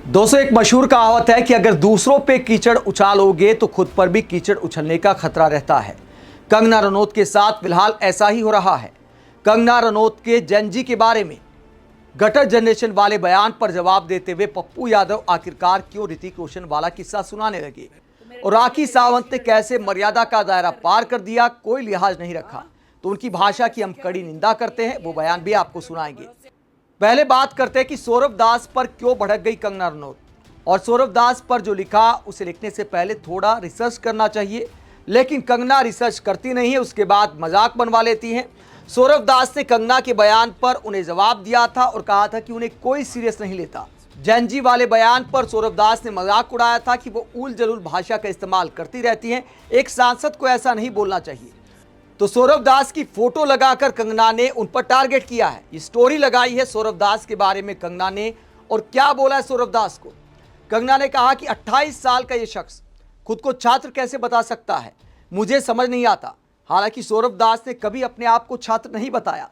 दोस्तों, एक मशहूर कहावत है कि अगर दूसरों पे कीचड़ उछालोगे तो खुद पर भी कीचड़ उछलने का खतरा रहता है। कंगना रनौत के साथ फिलहाल ऐसा ही हो रहा है। कंगना रनौत के जेनजी के बारे में गटर जनरेशन वाले बयान पर जवाब देते हुए पप्पू यादव आखिरकार क्यों ऋतिक रोशन वाला किस्सा सुनाने लगे और राखी सावंत ने कैसे मर्यादा का दायरा पार कर दिया, कोई लिहाज नहीं रखा। तो उनकी भाषा की हम कड़ी निंदा करते हैं, वो बयान भी आपको सुनाएंगे। पहले बात करते हैं कि सौरभ दास पर क्यों भड़क गई कंगना रनौत। और सौरभ दास पर जो लिखा उसे लिखने से पहले थोड़ा रिसर्च करना चाहिए, लेकिन कंगना रिसर्च करती नहीं है, उसके बाद मजाक बनवा लेती हैं। सौरभ दास ने कंगना के बयान पर उन्हें जवाब दिया था और कहा था कि उन्हें कोई सीरियस नहीं लेता। जेनजी वाले बयान पर सौरभ दास ने मजाक उड़ाया था कि वो उल जलूल भाषा का इस्तेमाल करती रहती हैं, एक सांसद को ऐसा नहीं बोलना चाहिए। तो सौरभ दास की फोटो लगाकर कंगना ने उन पर टारगेट किया है। ये स्टोरी लगाई है सौरभ दास के बारे में कंगना ने, और क्या बोला है सौरभ दास को। कंगना ने कहा कि 28 साल का ये शख्स खुद को छात्र कैसे बता सकता है, मुझे समझ नहीं आता। हालांकि सौरभ दास ने कभी अपने आप को छात्र नहीं बताया।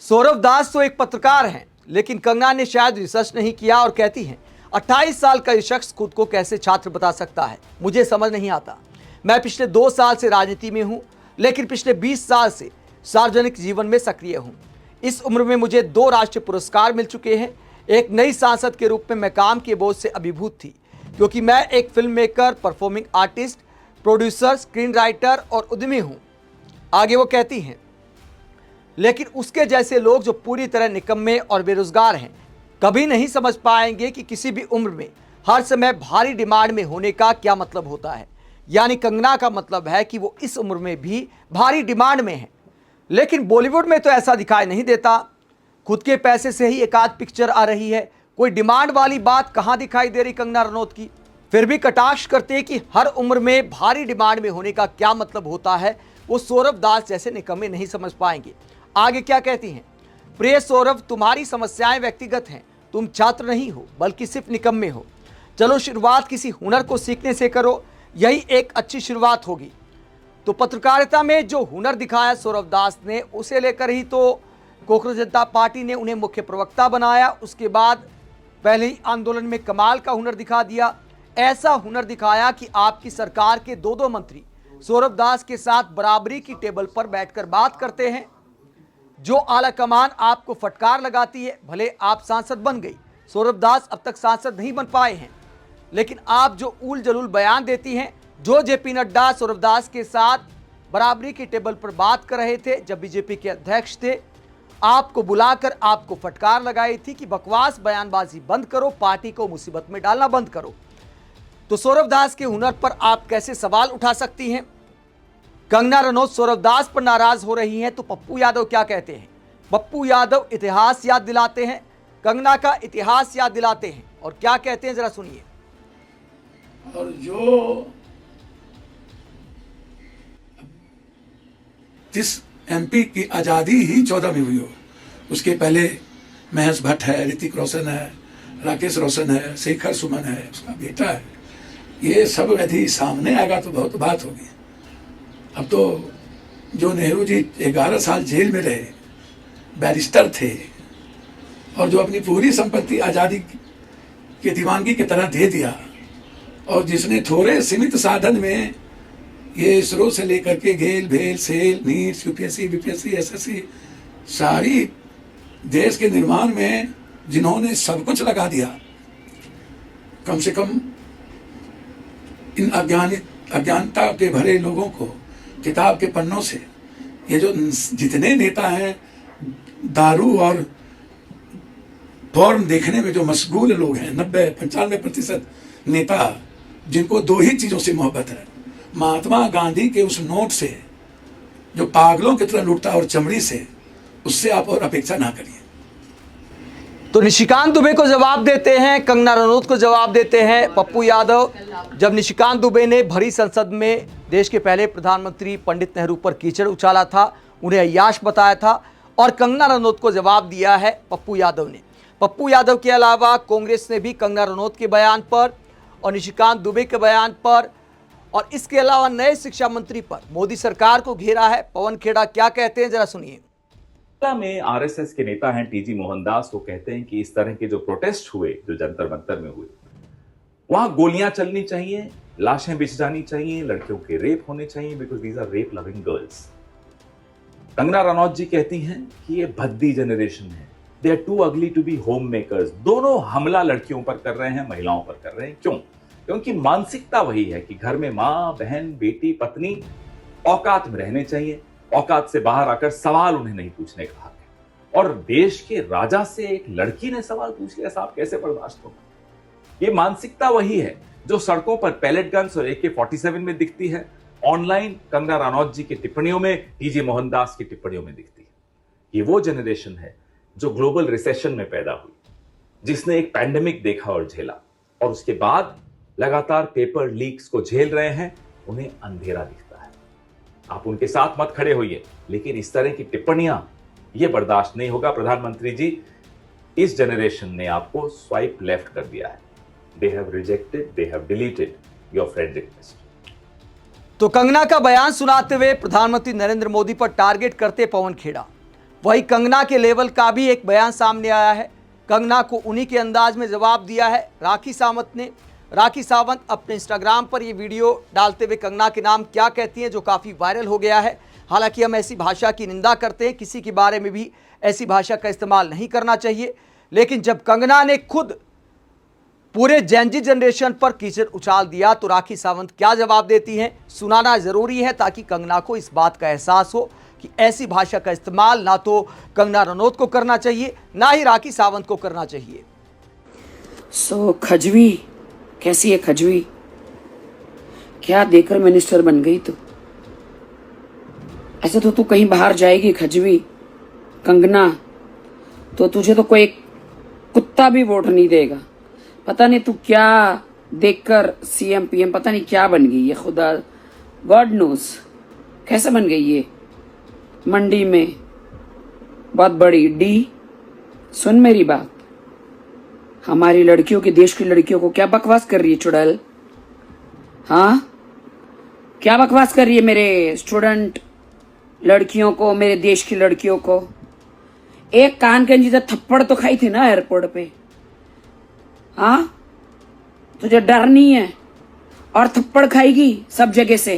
सौरभ दास तो एक पत्रकार हैं, लेकिन कंगना ने शायद रिसर्च नहीं किया और कहती हैं 28 साल का ये शख्स खुद को कैसे छात्र बता सकता है, मुझे समझ नहीं आता। मैं पिछले 2 साल से राजनीति में हूं, लेकिन पिछले 20 साल से सार्वजनिक जीवन में सक्रिय हूं। इस उम्र में मुझे 2 राष्ट्रीय पुरस्कार मिल चुके हैं। एक नई सांसद के रूप में मैं काम के बोझ से अभिभूत थी, क्योंकि मैं एक film maker, performing artist, producer, screen writer और उद्यमी हूं। आगे वो कहती हैं, लेकिन उसके जैसे लोग जो पूरी तरह निकम्मे और बेरोजगार हैं, कभी नहीं समझ पाएंगे कि किसी भी उम्र में हर समय भारी डिमांड में होने का क्या मतलब होता है। यानी कंगना का मतलब है कि वो इस उम्र में भी भारी डिमांड में है, लेकिन बॉलीवुड में तो ऐसा दिखाई नहीं देता। खुद के पैसे से ही एक आध पिक्चर आ रही है, कोई डिमांड वाली बात कहां दिखाई दे रही कंगना रनौत की। फिर भी कटाक्ष करते हैं कि हर उम्र में भारी डिमांड में होने का क्या मतलब होता है, वो सौरभ दास जैसे निकम्मे नहीं समझ पाएंगे। आगे क्या कहती हैं, प्रिय सौरभ, तुम्हारी समस्याएं व्यक्तिगत हैं, तुम छात्र नहीं हो बल्कि सिर्फ निकम्मे हो। चलो शुरुआत किसी हुनर को सीखने से करो, यही एक अच्छी शुरुआत होगी। तो पत्रकारिता में जो हुनर दिखाया सौरभ दास ने, उसे लेकर ही तो कांग्रेस जनता पार्टी ने उन्हें मुख्य प्रवक्ता बनाया। उसके बाद पहले ही आंदोलन में कमाल का हुनर दिखा दिया। ऐसा हुनर दिखाया कि आपकी सरकार के 2 मंत्री सौरभ दास के साथ बराबरी की टेबल पर बैठकर बात करते हैं। जो आला कमान आपको फटकार लगाती है, भले आप सांसद बन गई, सौरभ दास अब तक सांसद नहीं बन पाए हैं, लेकिन आप जो उल जलूल बयान देती हैं, जो जेपी नड्डा सौरभ दास के साथ बराबरी की टेबल पर बात कर रहे थे जब बीजेपी के अध्यक्ष थे, आपको बुलाकर आपको फटकार लगाई थी कि बकवास बयानबाजी बंद करो, पार्टी को मुसीबत में डालना बंद करो। तो सौरभ दास के हुनर पर आप कैसे सवाल उठा सकती हैं। कंगना रनौत सौरभ दास पर नाराज हो रही हैं, तो पप्पू यादव क्या कहते हैं। पप्पू यादव इतिहास याद दिलाते हैं, कंगना का इतिहास याद दिलाते हैं, और क्या कहते हैं जरा सुनिए। और जो जिस एमपी की आज़ादी ही 14 में हुई हो, उसके पहले महेश भट्ट है, ऋतिक रोशन है, राकेश रोशन है, शेखर सुमन है, उसका बेटा है, ये सब यदि सामने आएगा तो बहुत बात होगी। अब तो जो नेहरू जी 11 साल जेल में रहे, बैरिस्टर थे, और जो अपनी पूरी संपत्ति आज़ादी की दीवानगी की तरह दे दिया, और जिसने थोड़े सीमित साधन में ये इसरो से लेकर के घेल भेल सेल नीट यूपीएससी बीपीएससी एसएससी सारी देश के निर्माण में जिन्होंने सब कुछ लगा दिया, कम से कम इन अज्ञानता के भरे लोगों को किताब के पन्नों से, ये जो जितने नेता हैं दारू और फॉर्म देखने में जो मशगूल लोग हैं, 90-95% नेता जिनको 2 ही चीज़ों से मोहब्बत है, महात्मा गांधी के उस नोट से जो पागलों की तरह लूटता और चमड़ी से, उससे आप और अपेक्षा ना करिए। तो निशिकांत दुबे को जवाब देते हैं, कंगना रनौत को जवाब देते हैं पप्पू यादव। जब निशिकांत दुबे ने भरी संसद में देश के पहले प्रधानमंत्री पंडित नेहरू पर कीचड़ उछाला था, उन्हें अय्याश बताया था, और कंगना रनौत को जवाब दिया है पप्पू यादव ने। पप्पू यादव के अलावा कांग्रेस ने भी कंगना रनौत के बयान पर और निशिकांत दुबे के बयान पर और इसके अलावा नए शिक्षा मंत्री पर मोदी सरकार को घेरा है। पवन खेड़ा क्या कहते हैं जरा सुनिए। में आरएसएस के नेता हैं टीजी मोहनदास, वो कहते हैं कि इस तरह के जो प्रोटेस्ट हुए, जो जंतर मंतर में हुए, वहां गोलियां चलनी चाहिए, लाशें बिछ जानी चाहिए, लड़कियों के रेप होने चाहिए, because these are rape loving girls. Kangana Ranaut ji कहती हैं कि ये भद्दी जनरेशन है, they are too ugly to be homemakers. दोनों हमला लड़कियों पर कर रहे हैं, महिलाओं पर कर रहे हैं। क्यों? क्योंकि मानसिकता वही है कि घर में मां, बहन, बेटी, पत्नी औकात में रहने चाहिए, औकात से बाहर आकर सवाल उन्हें नहीं पूछने का हक है। और देश के राजा से एक लड़की ने सवाल पूछ लिया, साहब कैसे बर्दाश्त होगा? ये मानसिकता वही है जो सड़कों पर पैलेट गन्स और AK-47 में दिखती है, ऑनलाइन कंगना रनौत जी की टिप्पणियों में, टीजे मोहनदास की टिप्पणियों में दिखती है। ये वो जनरेशन है जो ग्लोबल रिसेशन में पैदा हुई, जिसने एक पैंडेमिक देखा और झेला, और उसके बाद लगातार पेपर लीक्स को झेल रहे हैं। उन्हें अंधेरा दिखता है। आप उनके साथ मत खड़े होइए, लेकिन इस तरह की टिप्पणियां ये बर्दाश्त नहीं होगा। प्रधानमंत्री जी, इस जनरेशन ने आपको स्वाइप लेफ्ट कर दिया है। They have rejected, they have deleted your friend request. तो कंगना का बयान सुनाते हुए प्रधानमंत्री नरेंद्र मोदी पर टारगेट करते पवन खेड़ा। वहीं कंगना के लेवल का भी एक बयान सामने आया है। कंगना को उन्हीं के अंदाज में जवाब दिया है राखी सावंत ने। राखी सावंत अपने इंस्टाग्राम पर ये वीडियो डालते हुए कंगना के नाम क्या कहती हैं, जो काफ़ी वायरल हो गया है। हालांकि हम ऐसी भाषा की निंदा करते हैं, किसी के बारे में भी ऐसी भाषा का इस्तेमाल नहीं करना चाहिए। लेकिन जब कंगना ने खुद पूरे जेनजी जनरेशन पर कीचड़ उछाल दिया तो राखी सावंत क्या जवाब देती हैं, सुनाना जरूरी है, ताकि कंगना को इस बात का एहसास हो कि ऐसी भाषा का इस्तेमाल ना तो कंगना रनौत को करना चाहिए, ना ही राखी सावंत को करना चाहिए। खजवी कैसी है? खजवी क्या देकर मिनिस्टर बन गई तू? ऐसे तो तू कहीं बाहर जाएगी खजवी कंगना, तो तुझे तो कोई कुत्ता भी वोट नहीं देगा। पता नहीं तू क्या देखकर CM PM पता नहीं क्या बन गई है, खुदा गॉड नोस कैसे बन गई ये। मंडी में बहुत बड़ी डी। सुन मेरी बात, हमारी लड़कियों की, देश की लड़कियों को क्या बकवास कर रही है चुड़ैल? हाँ, क्या बकवास कर रही है मेरे स्टूडेंट लड़कियों को, मेरे देश की लड़कियों को? एक कान के नीचे थप्पड़ तो खाई थी ना एयरपोर्ट पे। हाँ, तुझे डर नहीं है और थप्पड़ खाएगी सब जगह से।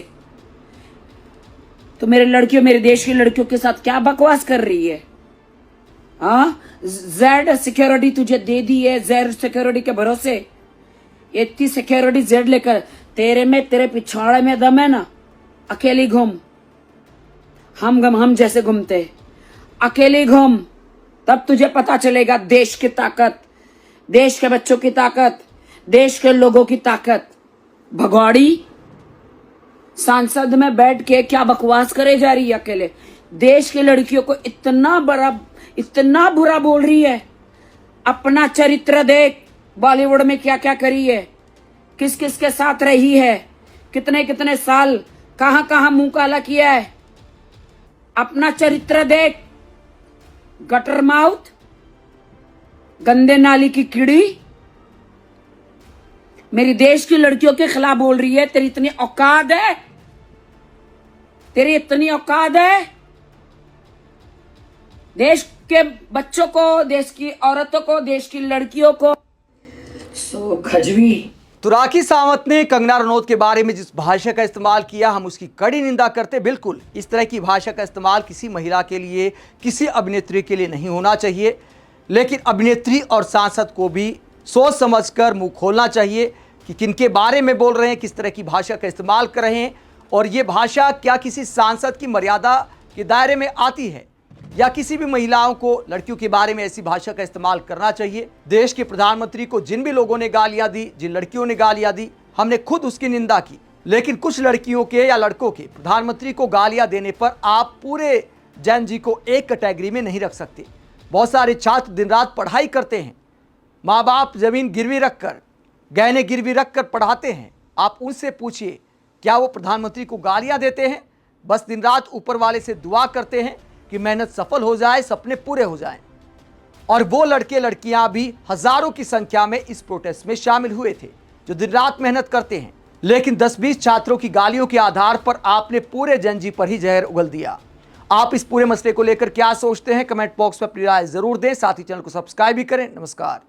तो मेरे लड़कियों, मेरे देश की लड़कियों के साथ क्या बकवास कर रही है? हाँ, जेड सिक्योरिटी तुझे दे दी है, जेड सिक्योरिटी के भरोसे इतनी सिक्योरिटी जेड लेकर तेरे में, तेरे पिछवाड़े में दम है ना? अकेली घूम, हम जैसे घूमते, अकेली घूम, तब तुझे पता चलेगा देश की ताकत, देश के बच्चों की ताकत, देश के लोगों की ताकत। भगवाड़ी सांसद में बैठ के क्या बकवास करे जा रही है अकेले? देश की लड़कियों को इतना बुरा बोल रही है। अपना चरित्र देख, बॉलीवुड में क्या क्या करी है, किस किस के साथ रही है, कितने कितने साल कहां कहां मुंह काला किया है। अपना चरित्र देख, गटर माउथ, गंदे नाली की कीड़ी, मेरी देश की लड़कियों के खिलाफ बोल रही है। तेरी इतनी औकात है? तेरी इतनी औकात है? देश के बच्चों को, देश की औरतों को, देश की लड़कियों को। खजवी। तो राखी सावंत ने कंगना रनौत के बारे में जिस भाषा का इस्तेमाल किया, हम उसकी कड़ी निंदा करते। बिल्कुल इस तरह की भाषा का इस्तेमाल किसी महिला के लिए, किसी अभिनेत्री के लिए नहीं होना चाहिए। लेकिन अभिनेत्री और सांसद को भी सोच समझकर मुंह खोलना चाहिए कि किनके बारे में बोल रहे हैं, किस तरह की भाषा का इस्तेमाल कर रहे हैं, और ये भाषा क्या किसी सांसद की मर्यादा के दायरे में आती है, या किसी भी महिलाओं को, लड़कियों के बारे में ऐसी भाषा का इस्तेमाल करना चाहिए। देश के प्रधानमंत्री को जिन भी लोगों ने गालियां दी, जिन लड़कियों ने गालियां दी, हमने खुद उसकी निंदा की। लेकिन कुछ लड़कियों के या लड़कों के प्रधानमंत्री को गालियां देने पर आप पूरे जैन जी को एक कैटेगरी में नहीं रख सकते। बहुत सारे छात्र दिन रात पढ़ाई करते हैं, माँ बाप जमीन गिरवी रखकर, गहने गिरवी रखकर पढ़ाते हैं। आप उनसे पूछिए, क्या वो प्रधानमंत्री को गालियां देते हैं? बस दिन रात ऊपर वाले से दुआ करते हैं कि मेहनत सफल हो जाए, सपने पूरे हो जाएं। और वो लड़के लड़कियां भी हजारों की संख्या में इस प्रोटेस्ट में शामिल हुए थे, जो दिन रात मेहनत करते हैं। लेकिन 10-20 छात्रों की गालियों के आधार पर आपने पूरे जनजी पर ही जहर उगल दिया। आप इस पूरे मसले को लेकर क्या सोचते हैं? कमेंट बॉक्स में अपनी राय जरूर दें। साथ ही चैनल को सब्सक्राइब भी करें। नमस्कार।